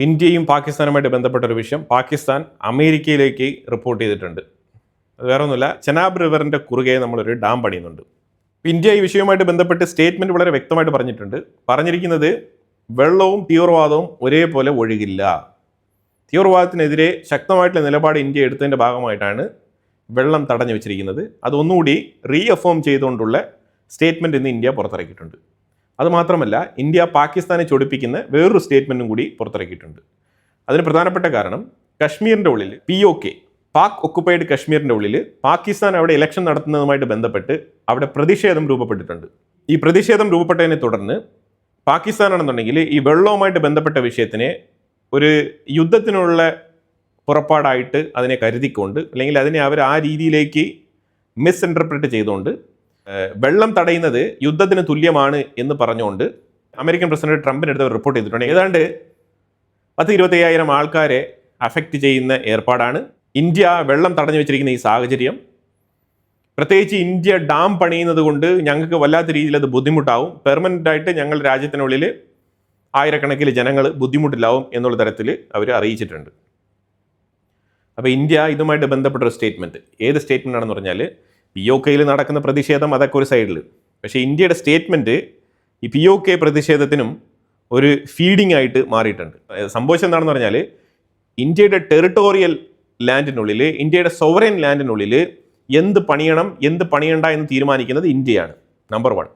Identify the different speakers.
Speaker 1: ഇന്ത്യയും പാകിസ്ഥാനുമായിട്ട് ബന്ധപ്പെട്ട ഒരു വിഷയം പാകിസ്ഥാൻ അമേരിക്കയിലേക്ക് റിപ്പോർട്ട് ചെയ്തിട്ടുണ്ട്. അത് വേറെ ഒന്നുമില്ല, ചെനാബ് റിവറിൻ്റെ കുറുകെ നമ്മളൊരു ഡാം പണിയുന്നുണ്ട്. ഇന്ത്യ ഈ വിഷയവുമായിട്ട് ബന്ധപ്പെട്ട് സ്റ്റേറ്റ്മെൻറ്റ് വളരെ വ്യക്തമായിട്ട് പറഞ്ഞിരിക്കുന്നത് വെള്ളവും തീവ്രവാദവും ഒരേപോലെ ഒഴുകില്ല. തീവ്രവാദത്തിനെതിരെ ശക്തമായിട്ടുള്ള നിലപാട് ഇന്ത്യ എടുത്തതിൻ്റെ ഭാഗമായിട്ടാണ് വെള്ളം തടഞ്ഞു വെച്ചിരിക്കുന്നത്. അതൊന്നുകൂടി റീഅഫേം ചെയ്തുകൊണ്ടുള്ള സ്റ്റേറ്റ്മെൻറ്റ് ഇന്ന് ഇന്ത്യ പുറത്തിറക്കിയിട്ടുണ്ട്. അതുമാത്രമല്ല, ഇന്ത്യ പാകിസ്ഥാനെ ചൊടിപ്പിക്കുന്ന വേറൊരു സ്റ്റേറ്റ്മെൻറ്റും കൂടി പുറത്തിറക്കിയിട്ടുണ്ട്. അതിന് പ്രധാനപ്പെട്ട കാരണം കശ്മീരിൻ്റെ ഉള്ളിൽ POK, പാക് ഒക്കുപ്പൈഡ് കശ്മീരിൻ്റെ ഉള്ളിൽ പാകിസ്ഥാൻ അവിടെ ഇലക്ഷൻ നടത്തുന്നതുമായിട്ട് ബന്ധപ്പെട്ട് അവിടെ പ്രതിഷേധം രൂപപ്പെട്ടിട്ടുണ്ട്. ഈ പ്രതിഷേധം രൂപപ്പെട്ടതിനെ തുടർന്ന് പാകിസ്ഥാനാണെന്നുണ്ടെങ്കിൽ ഈ വെള്ളവുമായിട്ട് ബന്ധപ്പെട്ട വിഷയത്തിനെ ഒരു യുദ്ധത്തിനുള്ള പുറപ്പാടായിട്ട് അതിനെ കരുതിക്കൊണ്ട്, അല്ലെങ്കിൽ അതിനെ അവർ ആ രീതിയിലേക്ക് മിസ്ഇൻറ്റർപ്രറ്റ് ചെയ്തുകൊണ്ട് വെള്ളം തടയുന്നത് യുദ്ധത്തിന് തുല്യമാണ് എന്ന് പറഞ്ഞുകൊണ്ട് അമേരിക്കൻ പ്രസിഡന്റ് ട്രംപിനെടുത്ത് റിപ്പോർട്ട് ചെയ്തിട്ടുണ്ട്. ഏതാണ്ട് 10-25,000 ആൾക്കാരെ അഫക്റ്റ് ചെയ്യുന്ന ഏർപ്പാടാണ്. ഇന്ത്യ വെള്ളം തടഞ്ഞു വെച്ചിരിക്കുന്ന ഈ സാഹചര്യം, പ്രത്യേകിച്ച് ഇന്ത്യ ഡാം പണിയുന്നത് കൊണ്ട് ഞങ്ങൾക്ക് വല്ലാത്ത രീതിയിൽ അത് ബുദ്ധിമുട്ടാവും, പെർമനൻ്റായിട്ട് ഞങ്ങൾ രാജ്യത്തിനുള്ളിൽ ആയിരക്കണക്കിന് ജനങ്ങൾ ബുദ്ധിമുട്ടിലാവും എന്നുള്ള തരത്തിൽ അവർ അറിയിച്ചിട്ടുണ്ട്. അപ്പോൾ ഇന്ത്യ ഇതുമായിട്ട് ബന്ധപ്പെട്ടൊരു സ്റ്റേറ്റ്മെൻറ്റ്, ഏത് സ്റ്റേറ്റ്മെൻ്റ് ആണെന്ന് പറഞ്ഞാൽ POKയിൽ നടക്കുന്ന പ്രതിഷേധം അതൊക്കെ ഒരു സൈഡിൽ, പക്ഷേ ഇന്ത്യയുടെ സ്റ്റേറ്റ്മെൻറ്റ് ഈ POK പ്രതിഷേധത്തിനും ഒരു ഫീഡിംഗ് ആയിട്ട് മാറിയിട്ടുണ്ട്. സംഭവിച്ചത് എന്താണെന്ന് പറഞ്ഞാൽ ഇന്ത്യയുടെ ടെറിട്ടോറിയൽ ലാൻഡിനുള്ളിൽ, ഇന്ത്യയുടെ സോവറൈൻ ലാൻഡിനുള്ളിൽ എന്ത് പണിയണം എന്ത് പണിയണ്ട എന്ന് തീരുമാനിക്കുന്നത് ഇന്ത്യയാണ്, നമ്പർ 1.